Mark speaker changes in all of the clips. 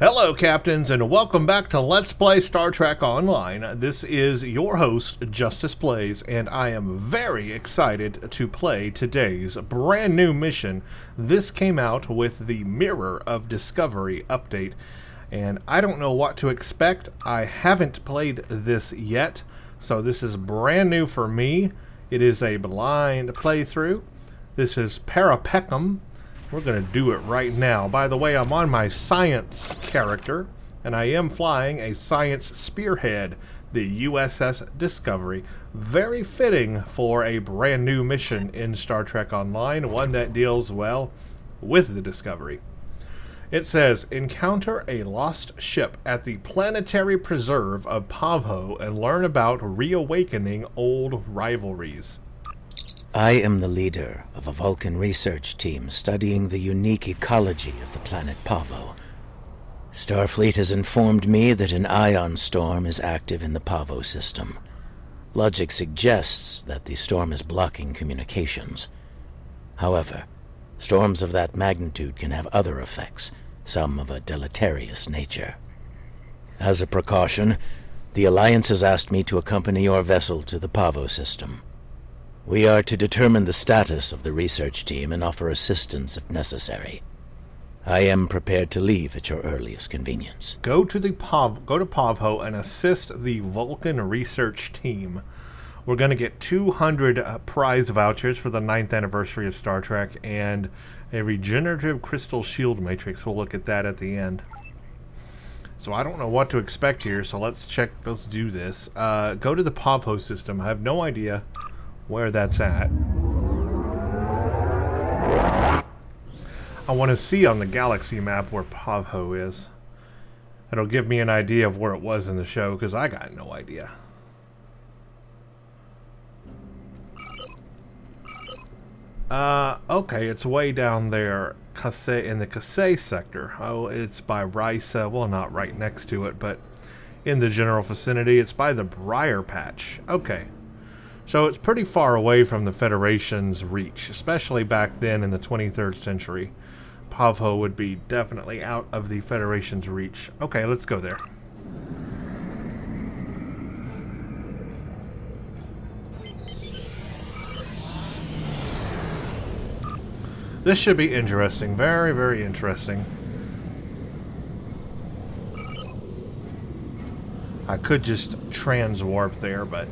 Speaker 1: Hello, Captains, and welcome back to Let's Play Star Trek Online. This is your host, Justice Plays, and I am very excited to play today's brand new mission. This came out with the Mirror of Discovery update, and I don't know what to expect. I haven't played this yet, so this is brand new for me. It is a blind playthrough. This is Pacem. We're going to do it right now. By the way, I'm on my science character, and I am flying a science spearhead, the USS Discovery. Very fitting for a brand new mission in Star Trek Online, one that deals, well, with the Discovery. It says, encounter a lost ship at the planetary preserve of Pavo and learn about reawakening old rivalries.
Speaker 2: I am the leader of a Vulcan research team studying the unique ecology of the planet Pavo. Starfleet has informed me that an ion storm is active in the Pavo system. Logic suggests that the storm is blocking communications. However, storms of that magnitude can have other effects, some of a deleterious nature. As a precaution, the Alliance has asked me to accompany your vessel to the Pavo system. We are to determine the status of the research team and offer assistance if necessary. I am prepared to leave at your earliest convenience.
Speaker 1: Go to Pavo and assist the Vulcan research team. We're going to get 200 prize vouchers for the 9th anniversary of Star Trek and a regenerative crystal shield matrix. We'll look at that at the end. So I don't know what to expect here, so let's do this. Go to the Pavo system. I have no idea where that's at. I want to see on the galaxy map where Pavo is. It'll give me an idea of where it was in the show, because I got no idea. Okay, it's way down there, in the Kasei sector. Oh, it's by Risa, well, not right next to it, but in the general vicinity. It's by the Briar Patch. Okay. So it's pretty far away from the Federation's reach, especially back then in the 23rd century. Pavo would be definitely out of the Federation's reach. Okay, let's go there. This should be interesting. Very, very interesting. I could just transwarp there, but...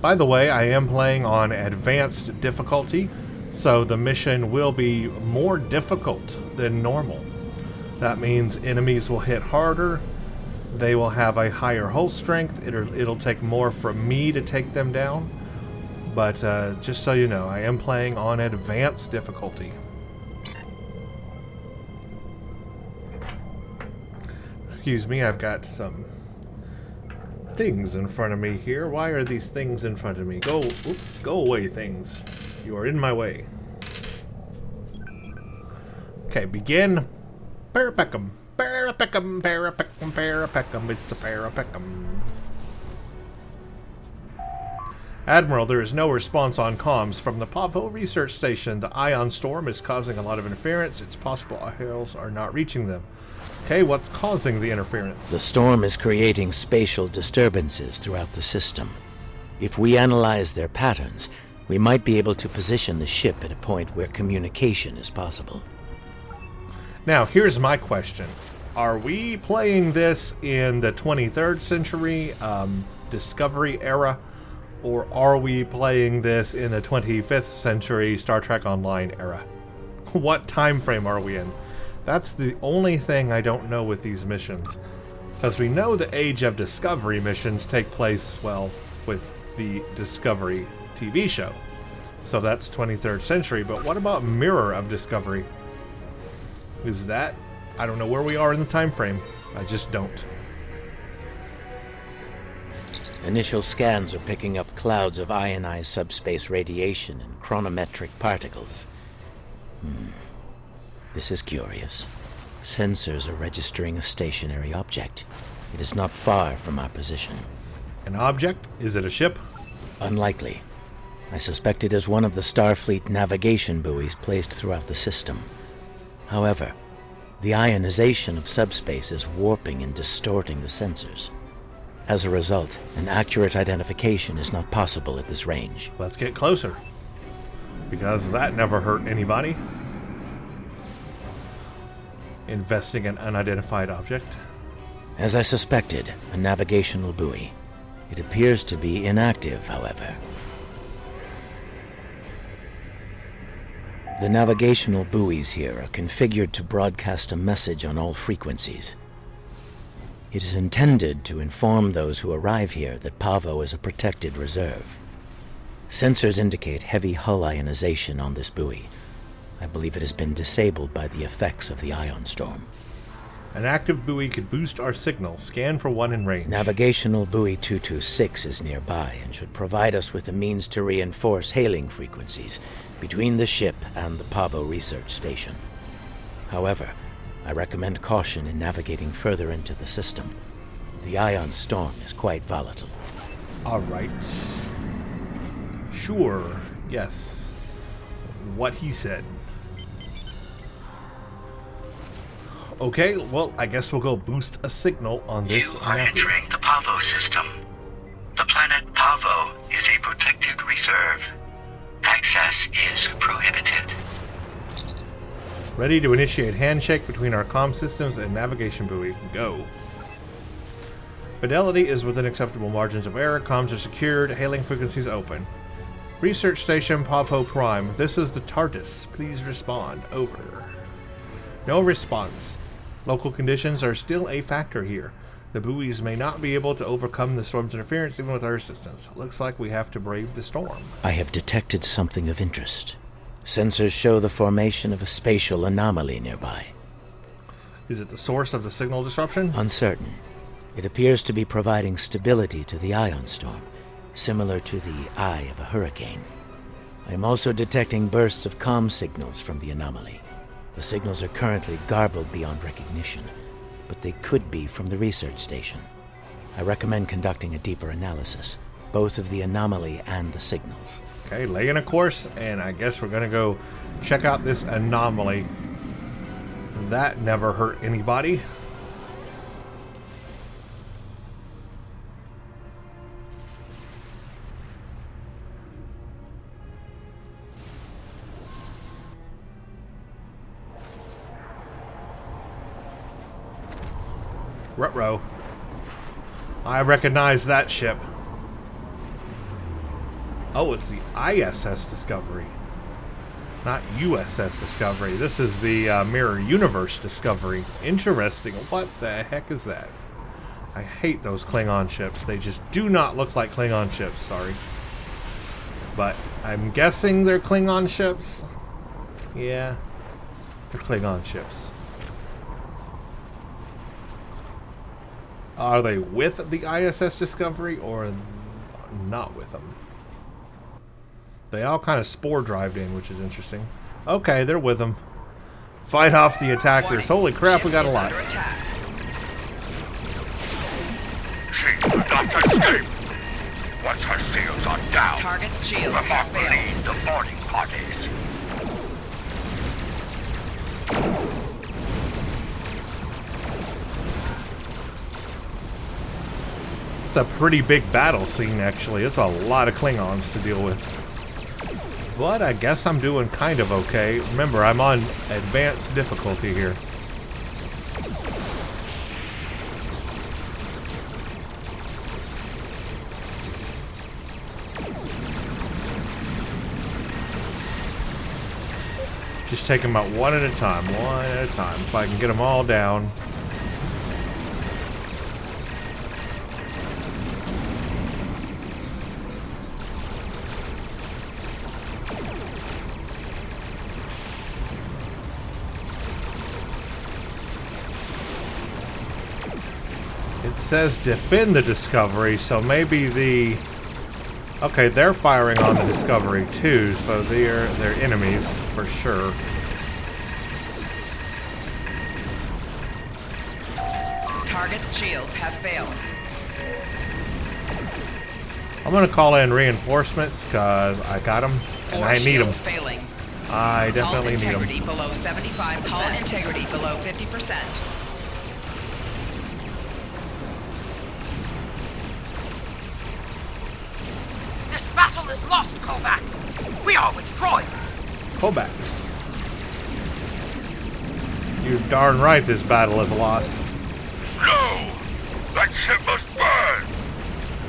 Speaker 1: By the way, I am playing on advanced difficulty, so the mission will be more difficult than normal. That means enemies will hit harder, they will have a higher hull strength, it'll take more from me to take them down. But just so you know, I am playing on advanced difficulty. Excuse me, I've got some things in front of me here. Why are these things in front of me? Go away, things. You are in my way. Okay, begin. Pacem. Pacem. It's a Pacem. Admiral, there is no response on comms from the Pavo research station. The ion storm is causing a lot of interference. It's possible our hails are not reaching them. Okay, what's causing the interference?
Speaker 2: The storm is creating spatial disturbances throughout the system. If we analyze their patterns, we might be able to position the ship at a point where communication is possible.
Speaker 1: Now, here's my question. Are we playing this in the 23rd century Discovery era, or are we playing this in the 25th century Star Trek Online era? What time frame are we in? That's the only thing I don't know with these missions. Because we know the Age of Discovery missions take place, well, with the Discovery TV show. So that's 23rd century, but what about Mirror of Discovery? Is that... I don't know where we are in the time frame. I just don't.
Speaker 2: Initial scans are picking up clouds of ionized subspace radiation and chronometric particles. This is curious. Sensors are registering a stationary object. It is not far from our position.
Speaker 1: An object? Is it a ship?
Speaker 2: Unlikely. I suspect it is one of the Starfleet navigation buoys placed throughout the system. However, The ionization of subspace is warping and distorting the sensors. As a result, an accurate identification is not possible at this range.
Speaker 1: Let's get closer, because that never hurt anybody. Investing an unidentified object.
Speaker 2: As I suspected, a navigational buoy. It appears to be inactive, however. The navigational buoys here are configured to broadcast a message on all frequencies. It is intended to inform those who arrive here that Pavo is a protected reserve. Sensors indicate heavy hull ionization on this buoy. I believe it has been disabled by the effects of the ion storm.
Speaker 1: An active buoy could boost our signal. Scan for one in range.
Speaker 2: Navigational buoy 226 is nearby and should provide us with a means to reinforce hailing frequencies between the ship and the Pavo research station. However, I recommend caution in navigating further into the system. The ion storm is quite volatile.
Speaker 1: All right. Sure. Yes. What he said. Okay, well, I guess we'll go boost a signal on this.
Speaker 3: You are entering the Pavo system. The planet Pavo is a protected reserve. Access is prohibited.
Speaker 1: Ready to initiate handshake between our comm systems and navigation buoy. Go. Fidelity is within acceptable margins of error. Comms are secured. Hailing frequencies open. Research Station Pavo Prime. This is the TARDIS. Please respond. Over. No response. Local conditions are still a factor here. The buoys may not be able to overcome the storm's interference even with our assistance. Looks like we have to brave the storm.
Speaker 2: I have detected something of interest. Sensors show the formation of a spatial anomaly nearby.
Speaker 1: Is it the source of the signal disruption?
Speaker 2: Uncertain. It appears to be providing stability to the ion storm, similar to the eye of a hurricane. I am also detecting bursts of comm signals from the anomaly. The signals are currently garbled beyond recognition, but they could be from the research station. I recommend conducting a deeper analysis, both of the anomaly and the signals.
Speaker 1: Okay, lay in a course, and I guess we're gonna go check out this anomaly. That never hurt anybody. Ruh-roh. I recognize that ship. Oh, it's the ISS Discovery. Not USS Discovery. This is the Mirror Universe Discovery. Interesting. What the heck is that? I hate those Klingon ships. They just do not look like Klingon ships. Sorry. But I'm guessing they're Klingon ships. Yeah. They're Klingon ships. Are they with the ISS Discovery or not with them? They all kind of spore drived in, which is interesting. Okay, they're with them. Fight off the attackers. Holy crap, we got a lot.
Speaker 3: She could not escape. Once her shields are down,
Speaker 4: Target shield
Speaker 3: we must
Speaker 4: failed.
Speaker 3: lead the boarding parties.
Speaker 1: It's a pretty big battle scene, actually. It's a lot of Klingons to deal with. But I guess I'm doing kind of okay. Remember, I'm on advanced difficulty here. Just take them out one at a time, one at a time. If I can get them all down. It says defend the Discovery, so maybe the... Okay, they're firing on the Discovery too, so they're enemies for sure.
Speaker 4: Target shields have failed.
Speaker 1: I'm gonna call in reinforcements because I got them and I need them.
Speaker 4: Failing.
Speaker 1: I definitely need
Speaker 4: integrity
Speaker 1: them.
Speaker 4: below 75%. Hull integrity below 50%.
Speaker 5: This battle is lost, Kovacs. We are withdrawing.
Speaker 1: Kovacs. You're darn right this battle is lost.
Speaker 6: No! That ship must burn!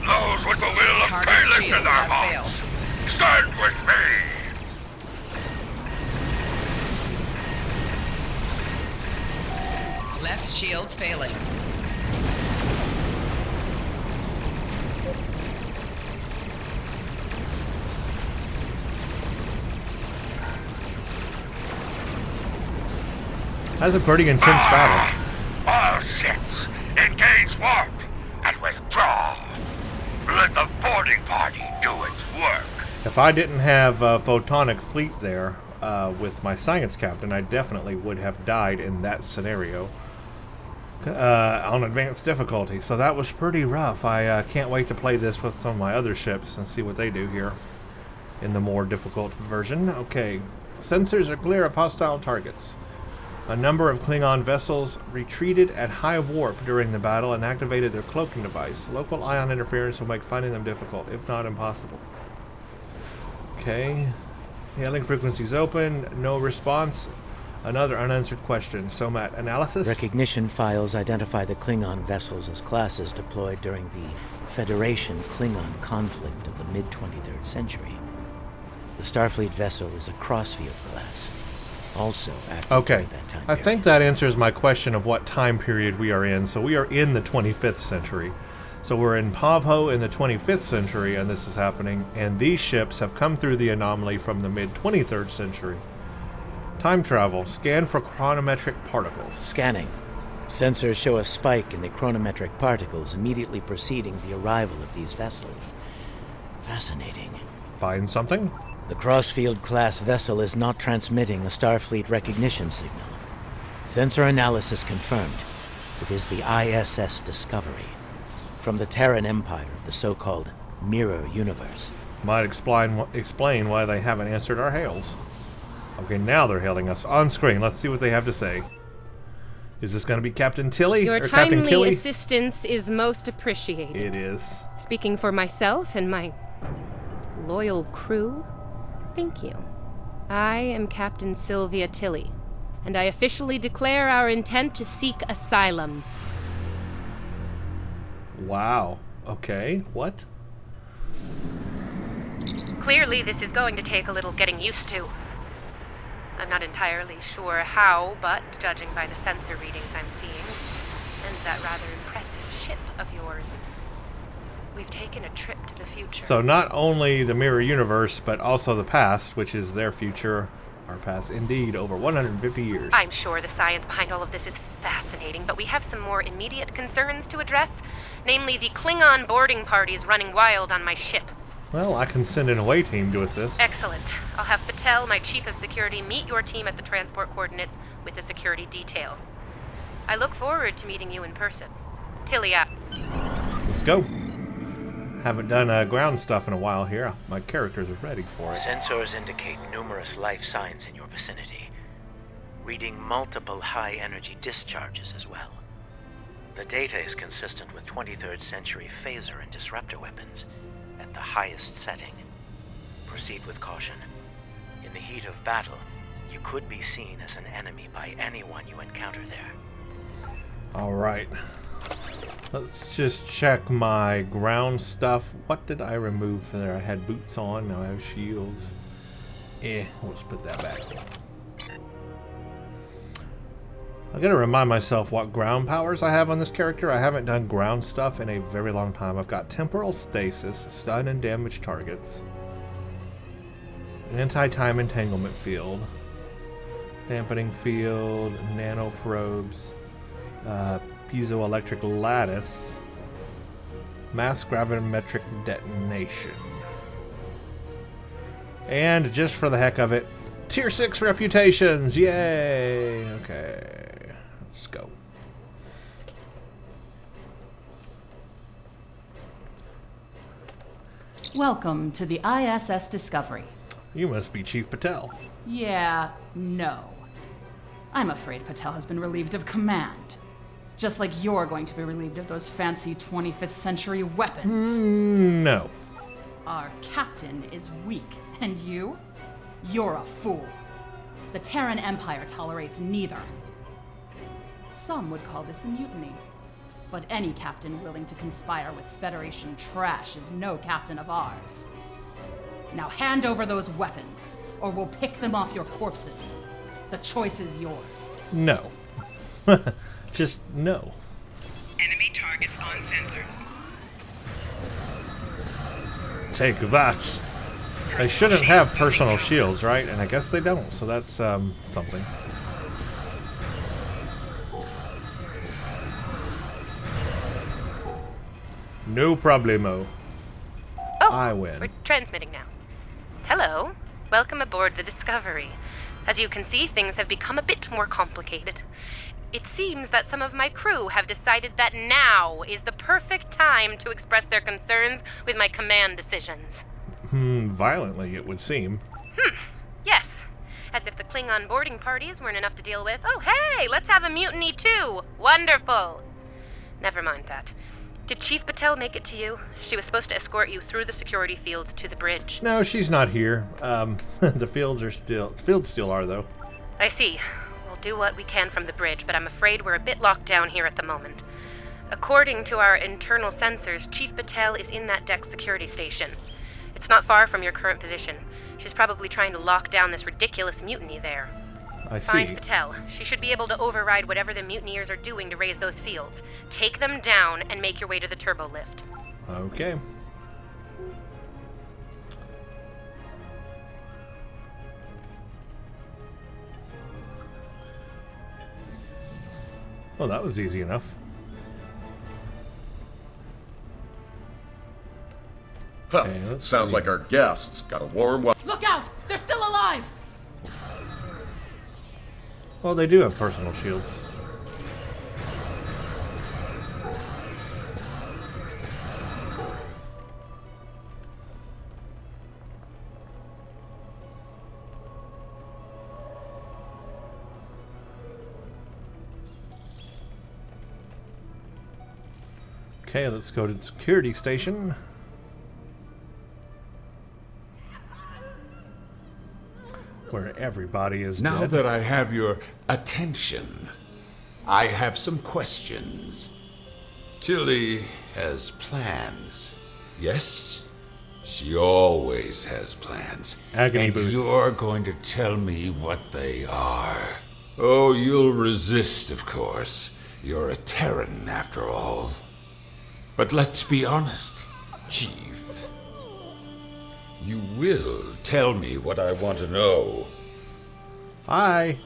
Speaker 6: Those with the will of
Speaker 4: Target
Speaker 6: Kalis
Speaker 4: shields
Speaker 6: in their
Speaker 4: have
Speaker 6: hearts! Stand with me!
Speaker 4: Left shields failing.
Speaker 1: That's a pretty intense battle.
Speaker 6: All ships, engage warp and withdraw. Let the boarding party do its work.
Speaker 1: If I didn't have a photonic fleet there with my science captain, I definitely would have died in that scenario on advanced difficulty. So that was pretty rough. I can't wait to play this with some of my other ships and see what they do here in the more difficult version. Okay, sensors are clear of hostile targets. A number of Klingon vessels retreated at high warp during the battle and activated their cloaking device. Local ion interference will make finding them difficult, if not impossible. Okay. Hailing frequencies open. No response. Another unanswered question. SOMAT analysis?
Speaker 2: Recognition files identify the Klingon vessels as classes deployed during the Federation-Klingon conflict of the mid-23rd century. The Starfleet vessel is a Crossfield class, also active
Speaker 1: Okay.
Speaker 2: during that time
Speaker 1: I
Speaker 2: period.
Speaker 1: think that answers my question of what time period we are in. So we are in the 25th century. So we're in Pavho in the 25th century, and this is happening. And these ships have come through the anomaly from the mid-23rd century. Time travel. Scan for chronometric particles.
Speaker 2: Scanning. Sensors show a spike in the chronometric particles immediately preceding the arrival of these vessels. Fascinating.
Speaker 1: Find something?
Speaker 2: The Crossfield-class vessel is not transmitting a Starfleet recognition signal. Sensor analysis confirmed. It is the ISS Discovery, from the Terran Empire of the so-called Mirror Universe.
Speaker 1: Might explain why they haven't answered our hails. Okay, now they're hailing us on screen. Let's see what they have to say. Is this going to be Captain Tilly
Speaker 7: Your
Speaker 1: or Captain
Speaker 7: timely
Speaker 1: Killy?
Speaker 7: assistance is most appreciated.
Speaker 1: It is.
Speaker 7: Speaking for myself and my loyal crew, thank you. I am Captain Sylvia Tilly, and I officially declare our intent to seek asylum.
Speaker 1: Wow. Okay. What?
Speaker 7: Clearly, this is going to take a little getting used to. I'm not entirely sure how, but judging by the sensor readings I'm seeing, and that rather impressive ship of yours, we've taken a trip to the future.
Speaker 1: So not only the mirror universe, but also the past, which is their future, our past, indeed, over 150 years.
Speaker 7: I'm sure the science behind all of this is fascinating, but we have some more immediate concerns to address, namely the Klingon boarding parties running wild on my ship.
Speaker 1: Well, I can send an away team to assist.
Speaker 7: Excellent. I'll have Patel, my chief of security, meet your team at the transport coordinates with the security detail. I look forward to meeting you in person. Tilly out.
Speaker 1: Let's go. Haven't done ground stuff in a while here. My characters are ready for it.
Speaker 2: Sensors indicate numerous life signs in your vicinity, reading multiple high-energy discharges as well. The data is consistent with 23rd century phaser and disruptor weapons at the highest setting. Proceed with caution. In the heat of battle, you could be seen as an enemy by anyone you encounter there.
Speaker 1: All right. Let's just check my ground stuff. What did I remove from there? I had boots on. Now I have shields. We'll just put that back. I gotta remind myself what ground powers I have on this character. I haven't done ground stuff in a very long time. I've got temporal stasis, stun and damage targets, anti-time entanglement field, dampening field, nanoprobes, piezoelectric lattice, mass gravimetric detonation. And just for the heck of it, Tier 6 reputations! Yay! Okay. Let's go.
Speaker 8: Welcome to the ISS Discovery.
Speaker 1: You must be Chief Patel.
Speaker 8: Yeah, no. I'm afraid Patel has been relieved of command. Just like you're going to be relieved of those fancy 25th century weapons.
Speaker 1: No.
Speaker 8: Our captain is weak, and you? You're a fool. The Terran Empire tolerates neither. Some would call this a mutiny. But any captain willing to conspire with Federation trash is no captain of ours. Now hand over those weapons, or we'll pick them off your corpses. The choice is yours.
Speaker 1: No. Just no.
Speaker 4: Enemy targets on sensors.
Speaker 1: Take that. They shouldn't have personal shields, right? And I guess they don't, so that's something. No problemo.
Speaker 7: Oh,
Speaker 1: I win.
Speaker 7: We're transmitting now. Hello. Welcome aboard the Discovery. As you can see, things have become a bit more complicated. It seems that some of my crew have decided that now is the perfect time to express their concerns with my command decisions.
Speaker 1: Violently, it would seem.
Speaker 7: Yes. As if the Klingon boarding parties weren't enough to deal with. Oh, hey, let's have a mutiny too. Wonderful. Never mind that. Did Chief Patel make it to you? She was supposed to escort you through the security fields to the bridge.
Speaker 1: No, she's not here. The fields still are, though.
Speaker 7: I see. We'll do what we can from the bridge, but I'm afraid we're a bit locked down here at the moment. According to our internal sensors, Chief Patel is in that deck security station. It's not far from your current position. She's probably trying to lock down this ridiculous mutiny there.
Speaker 1: I see.
Speaker 7: Find Patel. She should be able to override whatever the mutineers are doing to raise those fields. Take them down and make your way to the turbo lift.
Speaker 1: Okay. Well, that was easy enough.
Speaker 9: Huh.
Speaker 1: Okay, let's
Speaker 9: Sounds
Speaker 1: see.
Speaker 9: like our guests got a warm welcome.
Speaker 8: Look out! They're still alive!
Speaker 1: Well, they do have personal shields. Okay, let's go to the security station. Where everybody is
Speaker 10: Now
Speaker 1: dead.
Speaker 10: that I have your attention, I have some questions. Tilly has plans. Yes? She always has plans.
Speaker 1: Agony
Speaker 10: and
Speaker 1: booth.
Speaker 10: you're going to tell me what they are. Oh, you'll resist, of course. You're a Terran, after all. But let's be honest, Chief. You will tell me what I want to know.
Speaker 1: Hi.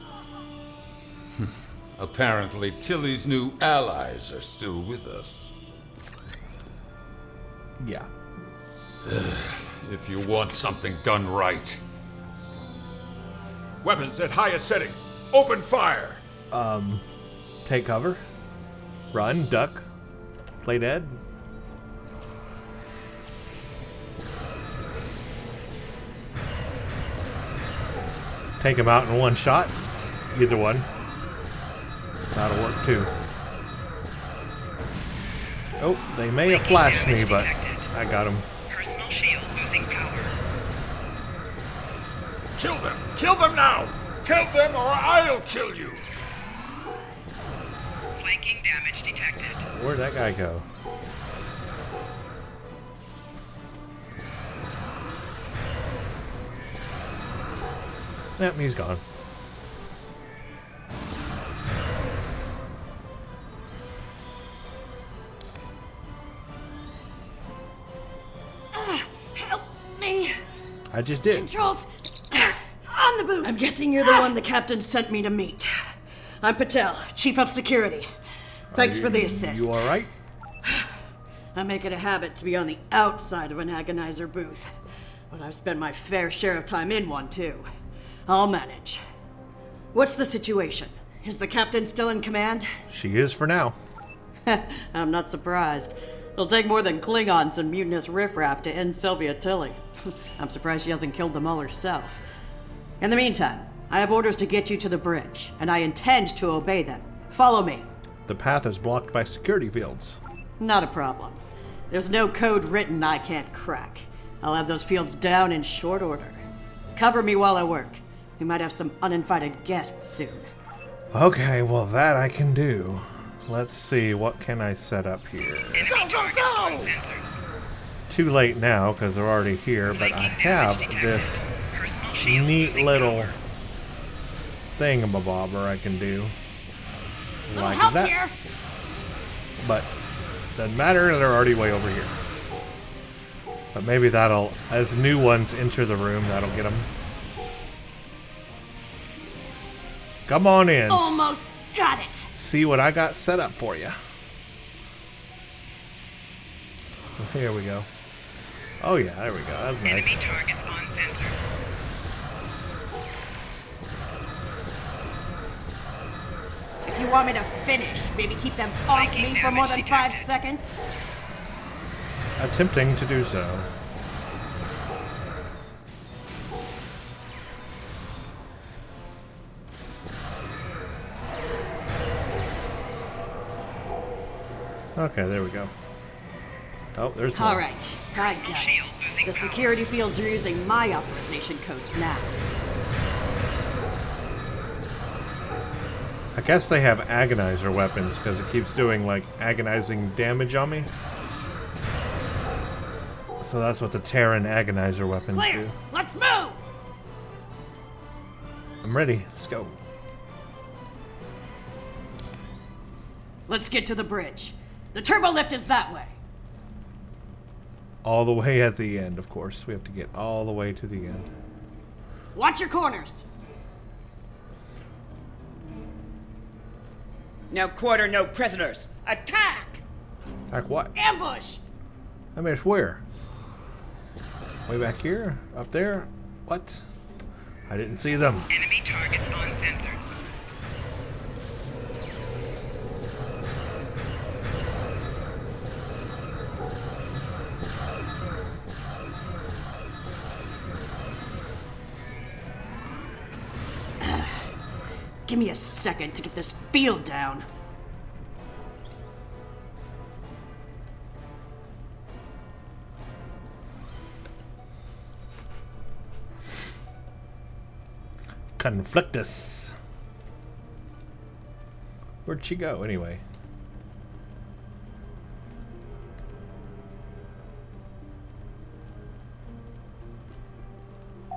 Speaker 10: Apparently, Tilly's new allies are still with us.
Speaker 1: Yeah.
Speaker 10: If you want something done right. Weapons at highest setting. Open fire!
Speaker 1: Take cover. Run, duck. Play dead. Take him out in one shot. Either one. That'll work too. Oh, they may have flashed me, but I got him.
Speaker 4: Personal shield losing power.
Speaker 10: Kill them! Kill them now! Kill them or I'll kill you!
Speaker 4: Flanking damage detected.
Speaker 1: Where'd that guy go? Yep, he's gone.
Speaker 11: Help me!
Speaker 1: I just did.
Speaker 11: Controls on the booth. I'm guessing you're the one the captain sent me to meet. I'm Patel, Chief of Security. Thanks for the assist.
Speaker 1: You alright?
Speaker 11: I make it a habit to be on the outside of an agonizer booth, but I've spent my fair share of time in one too. I'll manage. What's the situation? Is the captain still in command?
Speaker 1: She is for now.
Speaker 11: I'm not surprised. It'll take more than Klingons and mutinous riffraff to end Sylvia Tilly. I'm surprised she hasn't killed them all herself. In the meantime, I have orders to get you to the bridge, and I intend to obey them. Follow me.
Speaker 1: The path is blocked by security fields.
Speaker 11: Not a problem. There's no code written I can't crack. I'll have those fields down in short order. Cover me while I work. We might have some uninvited guests soon.
Speaker 1: Okay, well that I can do. Let's see, what can I set up here?
Speaker 11: Go!
Speaker 1: Too late now, because they're already here, but I have this neat little thingamabobber I can do. Like
Speaker 11: help
Speaker 1: that.
Speaker 11: Here.
Speaker 1: But doesn't matter, they're already way over here. But maybe that'll, as new ones enter the room, that'll get them. Come on in.
Speaker 11: Almost got it.
Speaker 1: See what I got set up for you. Here we go. Oh yeah, there we go. That's nice.
Speaker 4: Enemy targets on sensor.
Speaker 11: If you want me to finish, maybe keep them off me for more than 5 seconds.
Speaker 1: Attempting to do so. Okay, there we go. Oh, there's more.
Speaker 11: All right, I got it. The security fields are using my authorization codes now.
Speaker 1: I guess they have agonizer weapons because it keeps doing like agonizing damage on me. So that's what the Terran agonizer weapons
Speaker 11: Clear!
Speaker 1: do.
Speaker 11: Let's move!
Speaker 1: I'm ready. Let's go.
Speaker 11: Let's get to the bridge. The turbo lift is that way.
Speaker 1: All the way at the end, of course. We have to get all the way to the end.
Speaker 11: Watch your corners.
Speaker 5: Now quarter no prisoners. Attack!
Speaker 1: Attack what?
Speaker 11: Ambush!
Speaker 1: I mean, it's where? Way back here? Up there? What? I didn't see them.
Speaker 4: Enemy targets on sensors.
Speaker 11: Give me a second to get this field down.
Speaker 1: Conflictus. Where'd she go, anyway?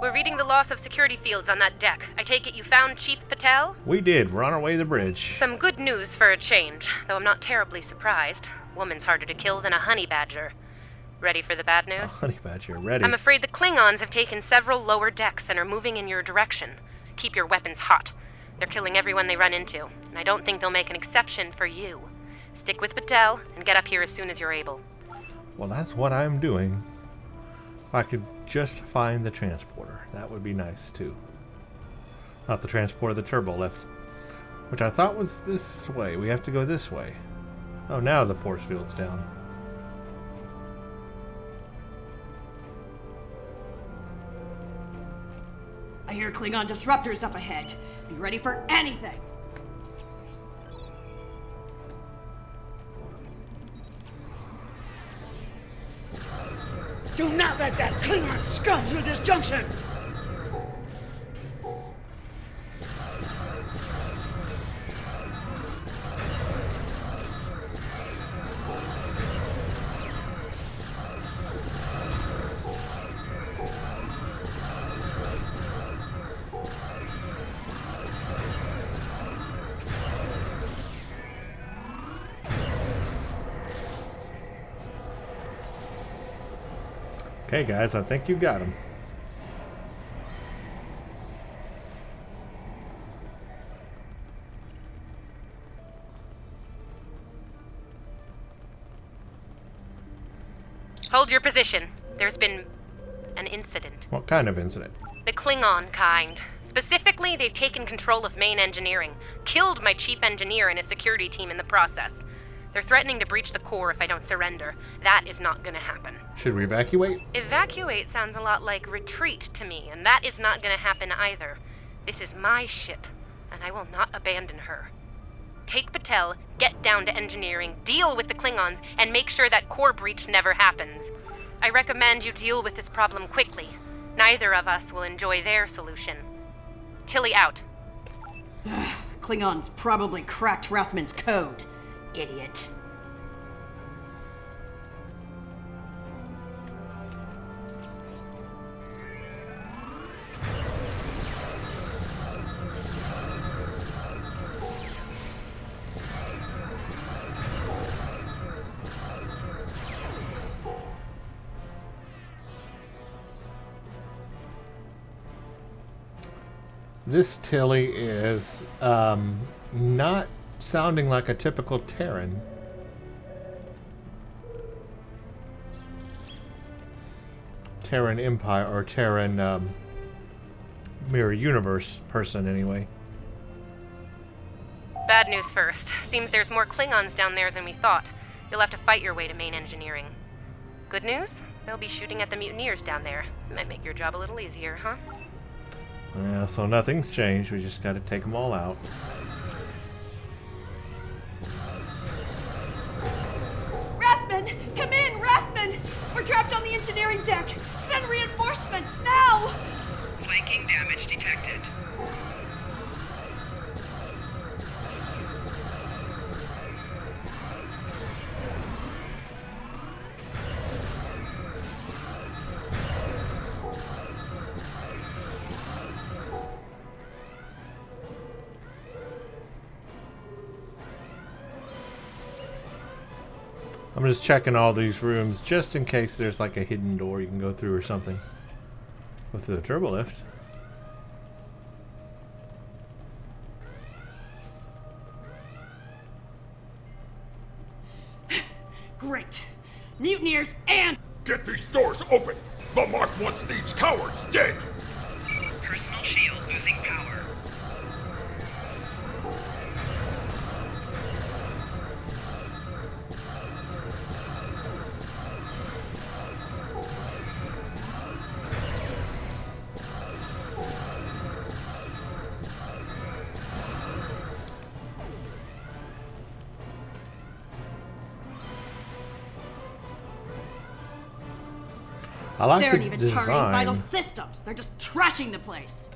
Speaker 7: We're reading the loss of security fields on that deck. I take it you found Chief Patel?
Speaker 1: We did. We're on our way to the bridge.
Speaker 7: Some good news for a change, though I'm not terribly surprised. Woman's harder to kill than a honey badger. Ready for the bad news?
Speaker 1: Honey badger, ready.
Speaker 7: I'm afraid the Klingons have taken several lower decks and are moving in your direction. Keep your weapons hot. They're killing everyone they run into, and I don't think they'll make an exception for you. Stick with Patel and get up here as soon as you're able.
Speaker 1: Well, that's what I'm doing. If I could just find the transporter, that would be nice too. Not the transporter, the turbo lift, which I thought was this way. We have to go this way. Oh, now the force field's down.
Speaker 11: I hear Klingon disruptors up ahead. Be ready for anything.
Speaker 5: Do not let that Klingon scum through this junction!
Speaker 1: Okay, guys, I think you got him.
Speaker 7: Hold your position. There's been an incident.
Speaker 1: What kind of incident?
Speaker 7: The Klingon kind. Specifically, they've taken control of main engineering, killed my chief engineer and his security team in the process. They're threatening to breach the core if I don't surrender. That is not gonna happen.
Speaker 1: Should we evacuate?
Speaker 7: Evacuate sounds a lot like retreat to me, and that is not gonna happen either. This is my ship, and I will not abandon her. Take Patel, get down to engineering, deal with the Klingons, and make sure that core breach never happens. I recommend you deal with this problem quickly. Neither of us will enjoy their solution. Tilly out.
Speaker 11: Klingons probably cracked Rathman's code. Idiot.
Speaker 1: This Tilly is not sounding like a typical Terran. Terran Empire, or Terran Mirror Universe person, anyway.
Speaker 7: Bad news first. Seems there's more Klingons down there than we thought. You'll have to fight your way to main engineering. Good news? They'll be shooting at the mutineers down there. Might make your job a little easier, huh?
Speaker 1: Yeah, so nothing's changed. We just gotta take them all out.
Speaker 11: Rathman! Come in, Rathman! We're trapped on the engineering deck! Send reinforcements, now!
Speaker 4: Flanking damage detected.
Speaker 1: I'm just checking all these rooms just in case there's like a hidden door you can go through or something with the turbo lift.
Speaker 11: Great. Mutineers and...
Speaker 6: Get these doors open! The Mark wants these cowards dead!
Speaker 4: Personal shield losing power.
Speaker 1: I like
Speaker 11: They
Speaker 1: the
Speaker 11: aren't even targeting vital
Speaker 1: design.
Speaker 11: systems. They're just trashing the place.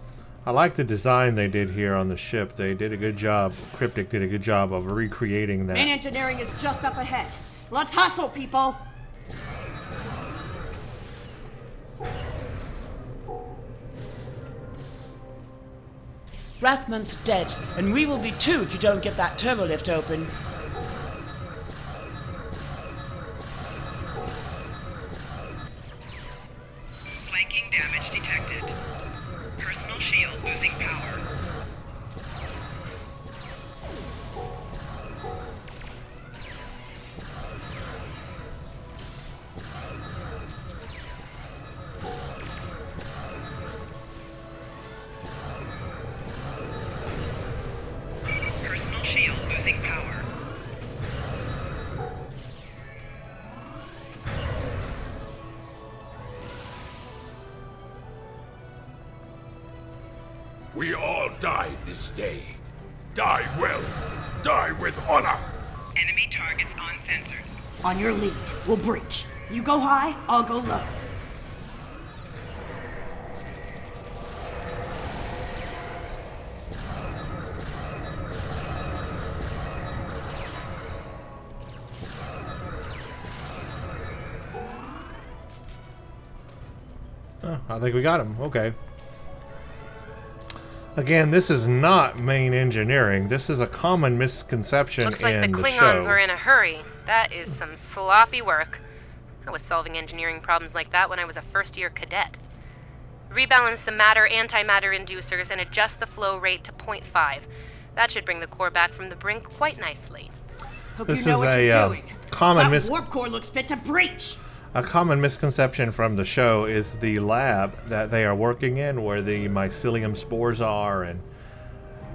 Speaker 1: I like the design they did here on the ship. They did a good job. Cryptic did a good job of recreating
Speaker 11: Main
Speaker 1: that.
Speaker 11: engineering is just up ahead. Let's hustle, people!
Speaker 12: Rathman's dead, and we will be too if you don't get that turbo lift open.
Speaker 4: Flanking damage detected. Personal shield losing power. Personal shield losing power.
Speaker 6: We all die this day. Die well. Die with honor.
Speaker 4: Enemy targets on sensors.
Speaker 11: On your lead. We'll breach. You go high, I'll go low.
Speaker 1: Oh, I think we got him. Okay. Again, this is not main engineering. This is a common misconception
Speaker 7: Looks like the
Speaker 1: in the
Speaker 7: Klingons
Speaker 1: show.
Speaker 7: were in a hurry. That is some sloppy work. I was solving engineering problems like that when I was a first-year cadet. Rebalance the matter-antimatter inducers and adjust the flow rate to 0.5. That should bring the core back from the brink quite nicely.
Speaker 11: Hope
Speaker 1: This
Speaker 11: you know
Speaker 1: is
Speaker 11: what you're
Speaker 1: a
Speaker 11: doing.
Speaker 1: common
Speaker 11: That warp core looks fit to breach.
Speaker 1: A common misconception from the show is the lab that they are working in, where the mycelium spores are, and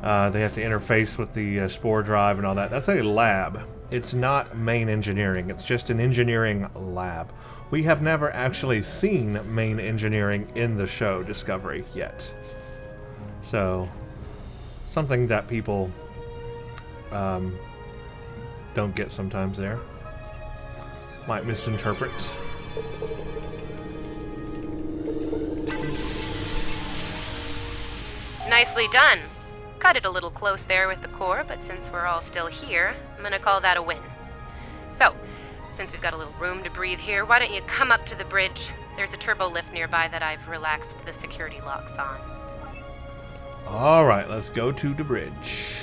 Speaker 1: they have to interface with the spore drive and all that. That's a lab. It's not main engineering. It's just an engineering lab. We have never actually seen main engineering in the show Discovery yet. So, something that people don't get sometimes there. Might misinterpret.
Speaker 7: Nicely done. Cut it a little close there with the core, but since we're all still here, I'm gonna call that a win. So, since we've got a little room to breathe here, why don't you come up to the bridge? There's a turbo lift nearby that I've relaxed the security locks on.
Speaker 1: Alright, let's go to the bridge.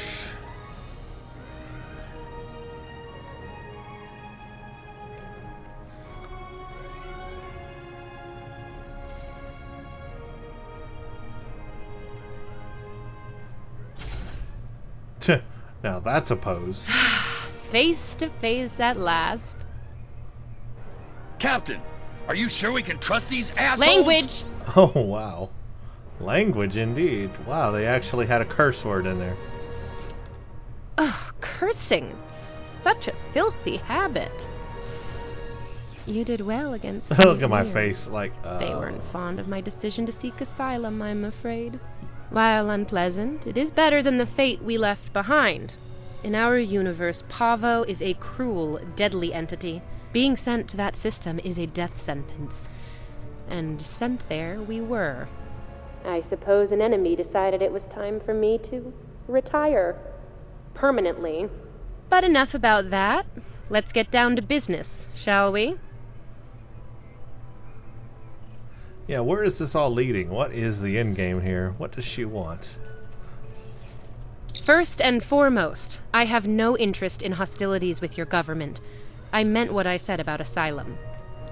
Speaker 1: Now that's a pose.
Speaker 13: Face to face at last.
Speaker 6: Captain, are you sure we can trust these assholes?
Speaker 13: Language!
Speaker 1: Oh, wow. Language indeed. Wow, they actually had a curse word in there.
Speaker 13: Ugh, cursing. It's such a filthy habit. You did well against
Speaker 1: Look at my
Speaker 13: mutineers.
Speaker 1: face, like,
Speaker 13: They weren't fond of my decision to seek asylum, I'm afraid. While unpleasant, it is better than the fate we left behind. In our universe, Pavo is a cruel, deadly entity. Being sent to that system is a death sentence. And sent there we were. I suppose an enemy decided it was time for me to retire. Permanently. But enough about that. Let's get down to business, shall we?
Speaker 1: Yeah, where is this all leading? What is the end game here? What does she want?
Speaker 13: First and foremost, I have no interest in hostilities with your government. I meant what I said about asylum.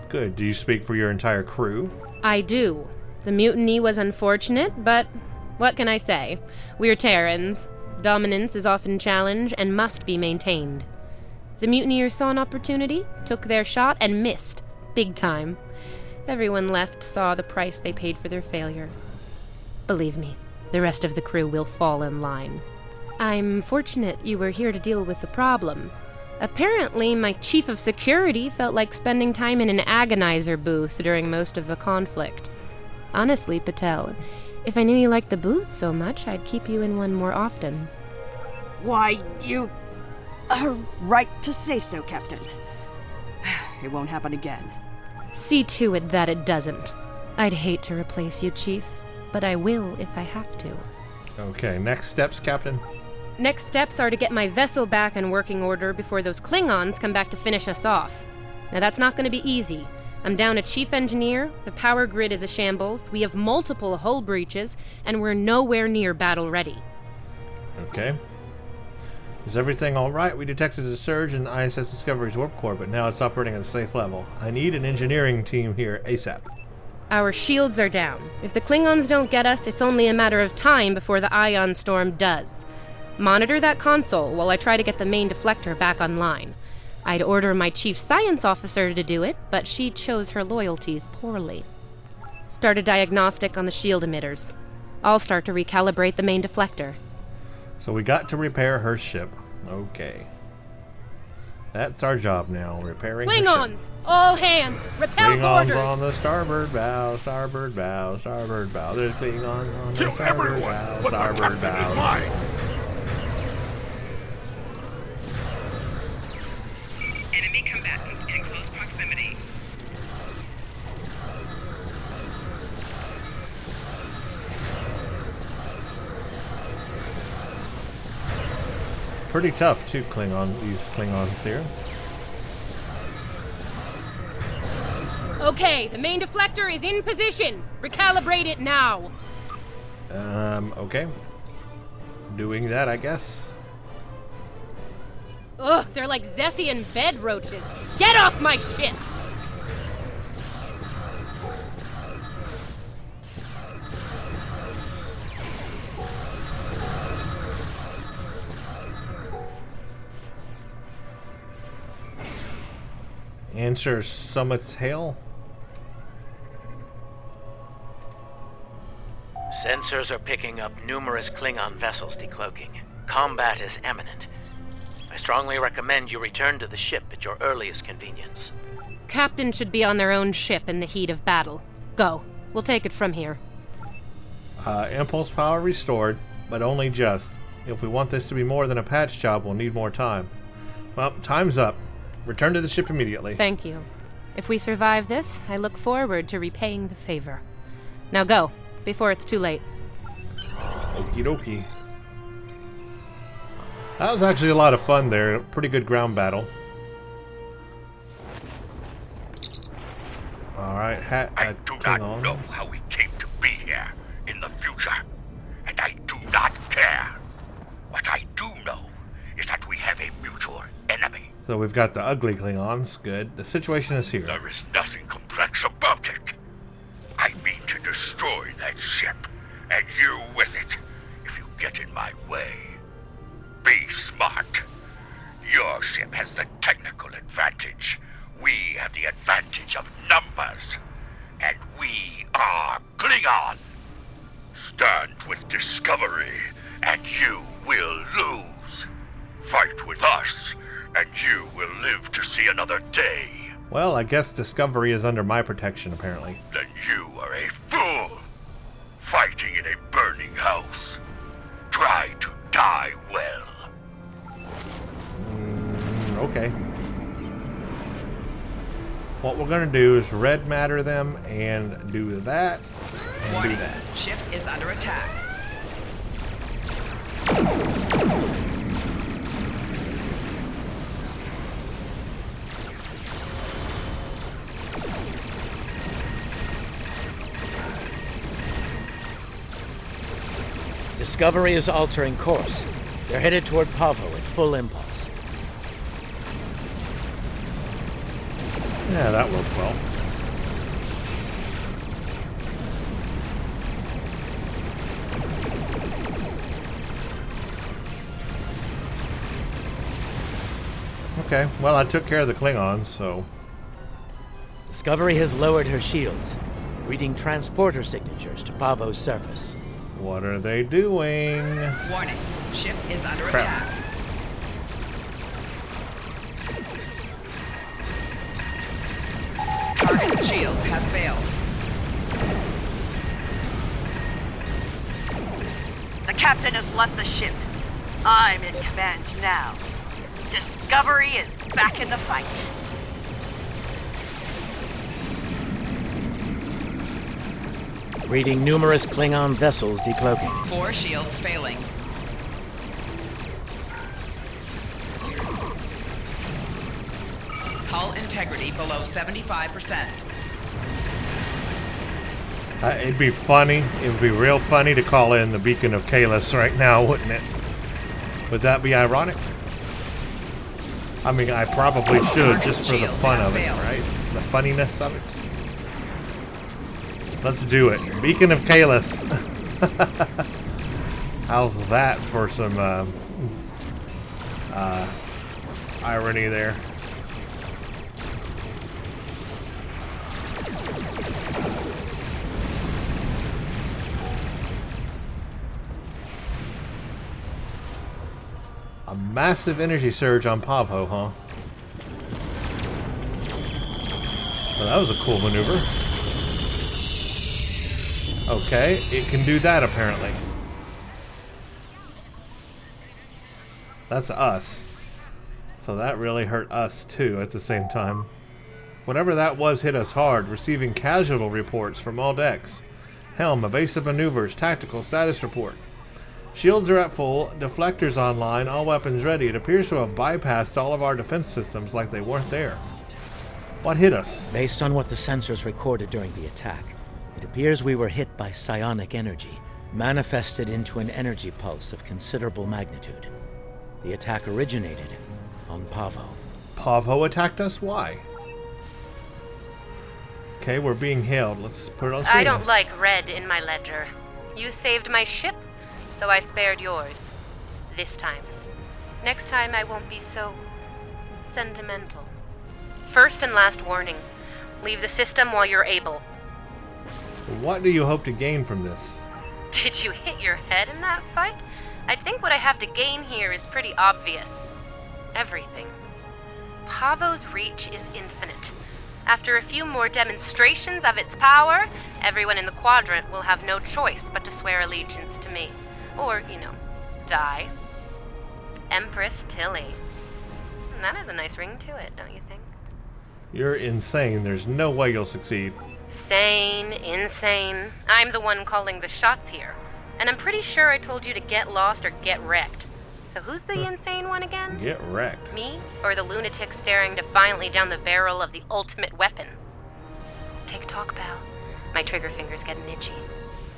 Speaker 1: Good. Do you speak for your entire crew?
Speaker 13: I do. The mutiny was unfortunate, but what can I say? We're Terrans. Dominance is often challenged and must be maintained. The mutineers saw an opportunity, took their shot, and missed. Big time. Everyone left saw the price they paid for their failure. Believe me, the rest of the crew will fall in line. I'm fortunate you were here to deal with the problem. Apparently, my chief of security felt like spending time in an agonizer booth during most of the conflict. Honestly, Patel, if I knew you liked the booth so much, I'd keep you in one more often.
Speaker 11: Why, you are right to say so, Captain. It won't happen again.
Speaker 13: See to it that it doesn't. I'd hate to replace you, Chief, but I will if I have to.
Speaker 1: Okay, next steps, Captain?
Speaker 13: Next steps are to get my vessel back in working order before those Klingons come back to finish us off. Now that's not going to be easy. I'm down a chief engineer, the power grid is a shambles, we have multiple hull breaches, and we're nowhere near battle ready.
Speaker 1: Okay. Is everything alright? We detected a surge in the ISS Discovery's warp core, but now it's operating at a safe level. I need an engineering team here ASAP.
Speaker 13: Our shields are down. If the Klingons don't get us, it's only a matter of time before the ion storm does. Monitor that console while I try to get the main deflector back online. I'd order my chief science officer to do it, but she chose her loyalties poorly. Start a diagnostic on the shield emitters. I'll start to recalibrate the main deflector.
Speaker 1: So we got to repair her ship. Okay. That's our job now, repairing her
Speaker 13: Klingons!
Speaker 1: ship.
Speaker 13: All hands! Repel
Speaker 1: Klingons
Speaker 13: boarders!
Speaker 1: on the starboard bow, starboard bow, starboard bow. There's Klingons on the starboard bow, starboard bow.
Speaker 4: Enemy combatants in close proximity.
Speaker 1: Pretty tough too, these Klingons here.
Speaker 13: Okay, the main deflector is in position. Recalibrate it now.
Speaker 1: Okay. Doing that, I guess.
Speaker 13: Ugh, they're like Zethian bed roaches. Get off my ship!
Speaker 1: Answer Summit's hail.
Speaker 2: Sensors are picking up numerous Klingon vessels decloaking. Combat is imminent. I strongly recommend you return to the ship at your earliest convenience.
Speaker 13: Captains should be on their own ship in the heat of battle. Go. We'll take it from here.
Speaker 1: Impulse power restored, but only just. If we want this to be more than a patch job, we'll need more time. Well, time's up. Return to the ship immediately.
Speaker 13: Thank you. If we survive this, I look forward to repaying the favor. Now go, before it's too late.
Speaker 1: Okie dokie. That was actually a lot of fun there. Pretty good ground battle. Alright,
Speaker 6: I do not know how we came to be here in the future, and I do not care. What I do know is that we have a mutual enemy.
Speaker 1: So we've got the ugly Klingons. Good. The situation is here.
Speaker 6: There is nothing complex about it. I mean to destroy that ship, and you with it, if you get in my way. Be smart. Your ship has the technical advantage. We have the advantage of numbers. And we are Klingon. Stand with Discovery, and you will lose. Fight with us, and you will live to see another day.
Speaker 1: Well, I guess Discovery is under my protection, apparently.
Speaker 6: Then you are a fool. Fighting in a burning house. Try to die well.
Speaker 1: Okay. What we're going to do is red matter them and do that and
Speaker 4: Warning.
Speaker 1: do that.
Speaker 4: Ship is under attack.
Speaker 2: Discovery is altering course. They're headed toward Pavo at full impulse.
Speaker 1: Yeah, that worked well. Okay, well, I took care of the Klingons, so...
Speaker 2: Discovery has lowered her shields, reading transporter signatures to Pavo's surface.
Speaker 1: What are they doing?
Speaker 4: Warning. Ship is under
Speaker 1: Crap.
Speaker 4: attack. Target shields have failed.
Speaker 11: The captain has left the ship. I'm in command now. Discovery is back in the fight.
Speaker 2: Reading numerous Klingon vessels decloaking.
Speaker 4: 4 shields failing. Hull integrity below 75%.
Speaker 1: It'd be funny. It would be real funny to call in the Beacon of Kalis right now, wouldn't it? Would that be ironic? I mean, I probably should, just for the fun of it, right? The funniness of it. Let's do it. Beacon of Kalis. How's that for some irony there? A massive energy surge on Pavo, huh? Well, that was a cool maneuver. Okay, it can do that apparently. That's us. So that really hurt us too at the same time. Whatever that was hit us hard, receiving casualty reports from all decks. Helm, evasive maneuvers, tactical status report. Shields are at full, deflectors online, all weapons ready. It appears to have bypassed all of our defense systems like they weren't there. What hit us?
Speaker 2: Based on what the sensors recorded during the attack, it appears we were hit by psionic energy, manifested into an energy pulse of considerable magnitude. The attack originated on Pavo.
Speaker 1: Pavo attacked us? Why? Okay, we're being hailed. Let's put it on screen.
Speaker 13: I don't like red in my ledger. You saved my ship, so I spared yours. This time. Next time I won't be so sentimental. First and last warning. Leave the system while you're able.
Speaker 1: What do you hope to gain from this?
Speaker 13: Did you hit your head in that fight? I think what I have to gain here is pretty obvious. Everything. Pavo's reach is infinite. After a few more demonstrations of its power, everyone in the quadrant will have no choice but to swear allegiance to me. Or, die. Empress Tilly. That has a nice ring to it, don't you think?
Speaker 1: You're insane. There's no way you'll succeed.
Speaker 13: Sane, insane. I'm the one calling the shots here. And I'm pretty sure I told you to get lost or get wrecked. So who's the insane one again?
Speaker 1: Get wrecked.
Speaker 13: Me? Or the lunatic staring defiantly down the barrel of the ultimate weapon? Tick-tock, pal. My trigger finger's getting itchy.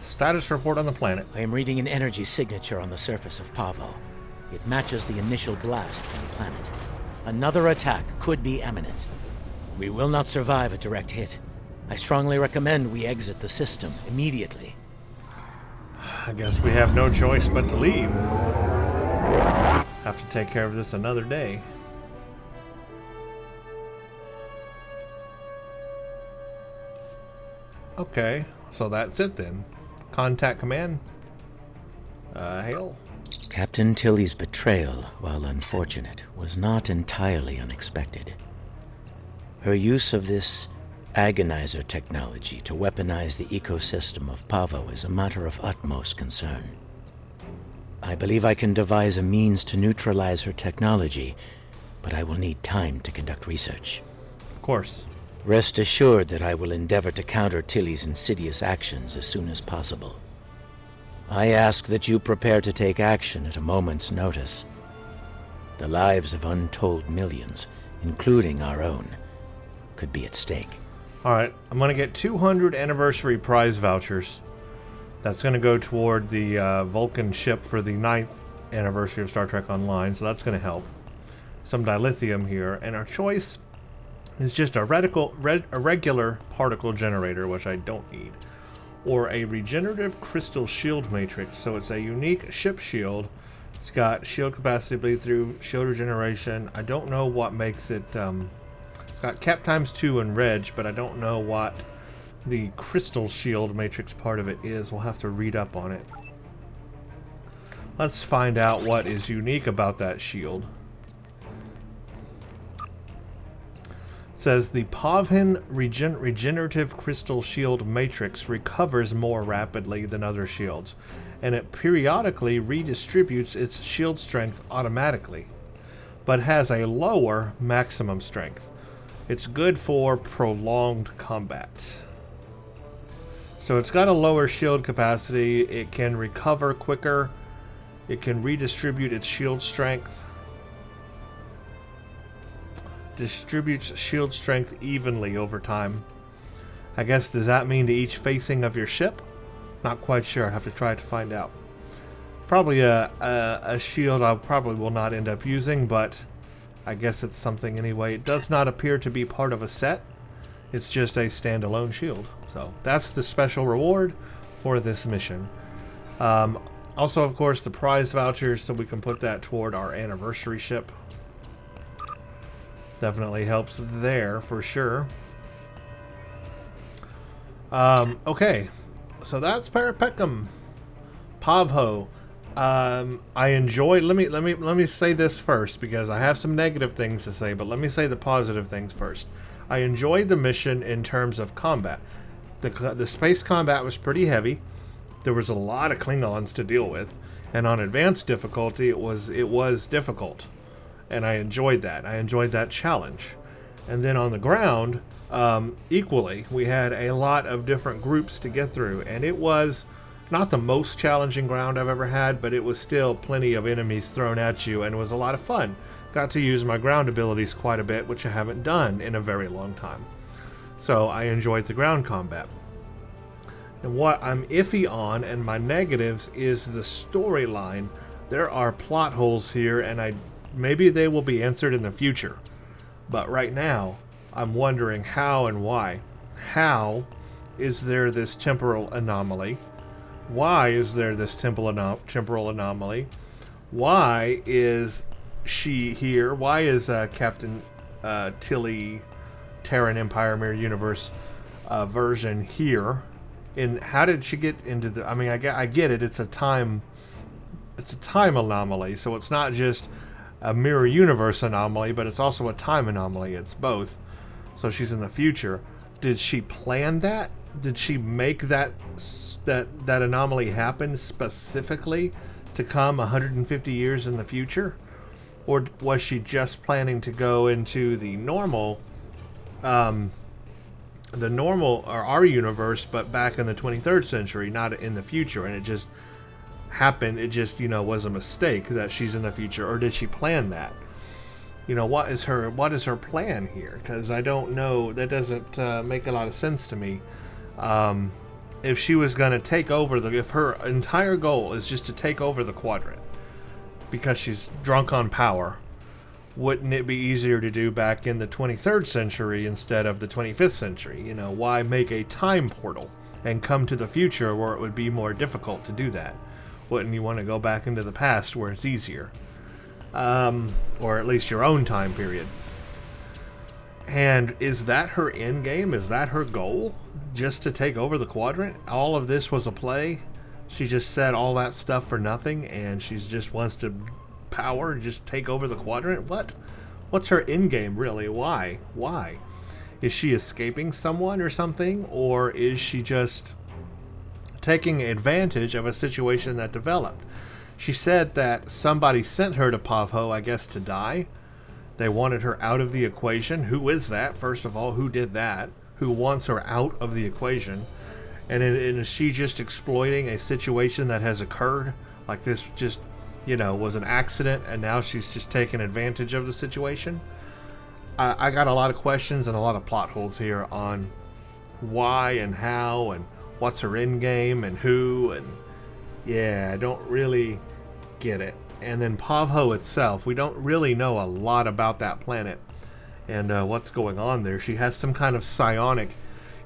Speaker 1: Status report on the planet.
Speaker 2: I am reading an energy signature on the surface of Pavo. It matches the initial blast from the planet. Another attack could be imminent. We will not survive a direct hit. I strongly recommend we exit the system immediately.
Speaker 1: I guess we have no choice but to leave. Have to take care of this another day. Okay, so that's it then. Contact command. Hail.
Speaker 2: Captain Tilly's betrayal, while unfortunate, was not entirely unexpected. Her use of this agonizer technology to weaponize the ecosystem of Pavo is a matter of utmost concern. I believe I can devise a means to neutralize her technology, but I will need time to conduct research.
Speaker 1: Of course.
Speaker 2: Rest assured that I will endeavor to counter Tilly's insidious actions as soon as possible. I ask that you prepare to take action at a moment's notice. The lives of untold millions, including our own, could be at stake.
Speaker 1: Alright, I'm going to get 200 anniversary prize vouchers. That's going to go toward the Vulcan ship for the 9th anniversary of Star Trek Online, so that's going to help. Some dilithium here, and our choice is just a regular particle generator, which I don't need, or a regenerative crystal shield matrix. So it's a unique ship shield. It's got shield capacity, bleed through, shield regeneration. I don't know what makes it... it's got cap ×2 and reg, but I don't know what the crystal shield matrix part of it is. We'll have to read up on it. Let's find out what is unique about that shield. It says the Pavhin regenerative crystal shield matrix recovers more rapidly than other shields, and it periodically redistributes its shield strength automatically, but has a lower maximum strength. It's good for prolonged combat. So it's got a lower shield capacity, it can recover quicker, it can redistribute its shield strength. Distributes shield strength evenly over time. I guess, does that mean to each facing of your ship? Not quite sure, I have to try to find out. Probably a shield I probably will not end up using, but I guess it's something anyway. It does not appear to be part of a set. It's just a standalone shield. So that's the special reward for this mission. Also, of course, the prize vouchers, so we can put that toward our anniversary ship. Definitely helps there for sure. Okay, so that's Pacem. Pavo. I enjoyed. Let me say this first, because I have some negative things to say, but let me say the positive things first. I enjoyed the mission in terms of combat. The space combat was pretty heavy. There was a lot of Klingons to deal with, and on advanced difficulty, it was difficult, and I enjoyed that. I enjoyed that challenge. And then on the ground, equally, we had a lot of different groups to get through, and it was not the most challenging ground I've ever had, but it was still plenty of enemies thrown at you, and it was a lot of fun. Got to use my ground abilities quite a bit, which I haven't done in a very long time. So I enjoyed the ground combat. And what I'm iffy on, and my negatives, is the storyline. There are plot holes here, and maybe they will be answered in the future. But right now, I'm wondering how and why. How is there this temporal anomaly? Why is there this temporal anomaly? Why is she here? Why is Captain Tilly, Terran Empire Mirror Universe version here? And how did she get into the... I mean, I get it. It's a time anomaly, so it's not just a mirror universe anomaly, but it's also a time anomaly. It's both. So she's in the future. Did she plan that? Did she make that anomaly happen specifically to come 150 years in the future? Or was she just planning to go into the normal or our universe, but back in the 23rd century, not in the future, and it just happened, it just, was a mistake that she's in the future? Or did she plan that? What is her plan here? Because I don't know, that doesn't make a lot of sense to me. If she was going to take over if her entire goal is just to take over the quadrant because she's drunk on power, wouldn't it be easier to do back in the 23rd century instead of the 25th century? Why make a time portal and come to the future where it would be more difficult to do that? Wouldn't you want to go back into the past where it's easier? Or at least your own time period. And is that her end game? Is that her goal? Just to take over the quadrant? All of this was a play? She just said all that stuff for nothing, and she just wants to just take over the quadrant? What's her end game, really? Why? Is she escaping someone or something? Or is she just taking advantage of a situation that developed? She said that somebody sent her to Pavo, I guess, to die. They wanted her out of the equation. Who is that? First of all, who did that? Who wants her out of the equation? And is she just exploiting a situation that has occurred? Like this just, was an accident, and now she's just taking advantage of the situation? I got a lot of questions and a lot of plot holes here on why and how and what's her end game and who, and yeah, I don't really get it. And then Pavo itself, we don't really know a lot about that planet and what's going on there. She has some kind of psionic.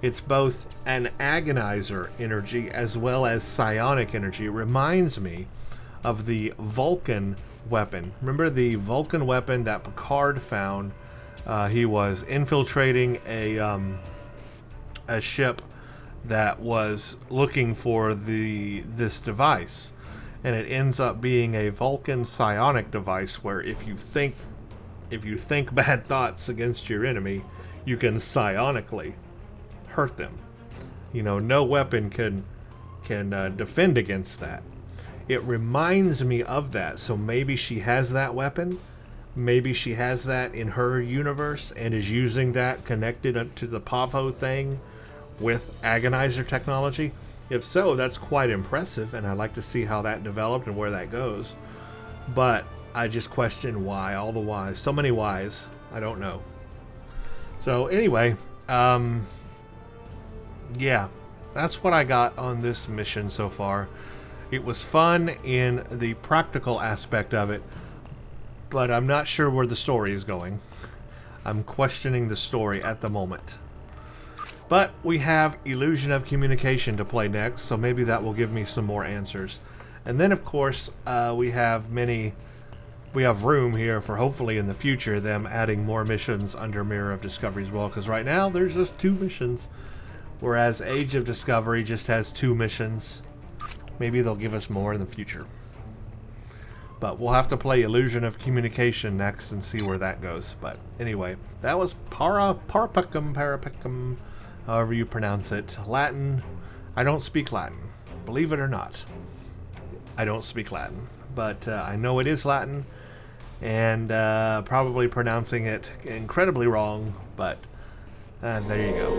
Speaker 1: It's both an agonizer energy as well as psionic energy. It reminds me of the Vulcan weapon. Remember the Vulcan weapon that Picard found? He was infiltrating a ship that was looking for this device, and it ends up being a Vulcan psionic device where if you think bad thoughts against your enemy, you can psionically hurt them. No weapon can defend against that. It reminds me of that. So maybe she has that weapon. Maybe she has that in her universe and is using that connected to the Pavo thing with agonizer technology. If so, that's quite impressive, and I'd like to see how that developed and where that goes. But I just question why, all the whys. So many whys. I don't know. So anyway, yeah, that's what I got on this mission so far. It was fun in the practical aspect of it, but I'm not sure where the story is going. I'm questioning the story at the moment. But we have Illusion of Communication to play next, so maybe that will give me some more answers. And then, of course, we have room here for hopefully in the future them adding more missions under Mirror of Discovery as well, because right now there's just 2 missions, whereas Age of Discovery just has 2 missions. Maybe they'll give us more in the future. But we'll have to play Illusion of Communication next and see where that goes. But anyway, that was Parapecum, however you pronounce it. Latin. I don't speak Latin. Believe it or not. I don't speak Latin. But I know it is Latin. And probably pronouncing it incredibly wrong. But there you go.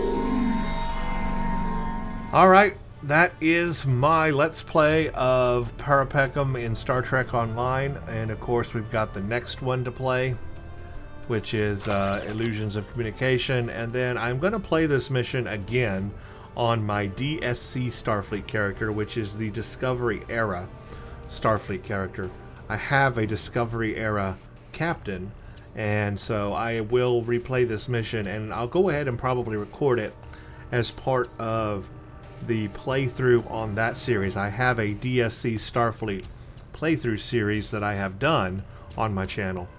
Speaker 1: Alright. That is my Let's Play of Parapecum in Star Trek Online. And of course we've got the next one to play, which is Illusions of Communication. And then I'm going to play this mission again on my DSC Starfleet character, which is the Discovery Era Starfleet character. I have a Discovery Era captain, and so I will replay this mission, and I'll go ahead and probably record it as part of the playthrough on that series. I have a DSC Starfleet playthrough series that I have done on my channel,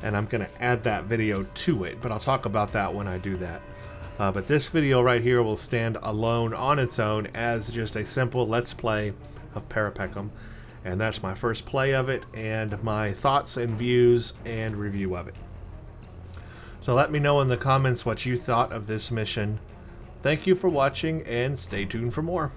Speaker 1: and I'm going to add that video to it, but I'll talk about that when I do that. But this video right here will stand alone on its own as just a simple Let's Play of Parapecum. And that's my first play of it and my thoughts and views and review of it. So let me know in the comments what you thought of this mission. Thank you for watching and stay tuned for more.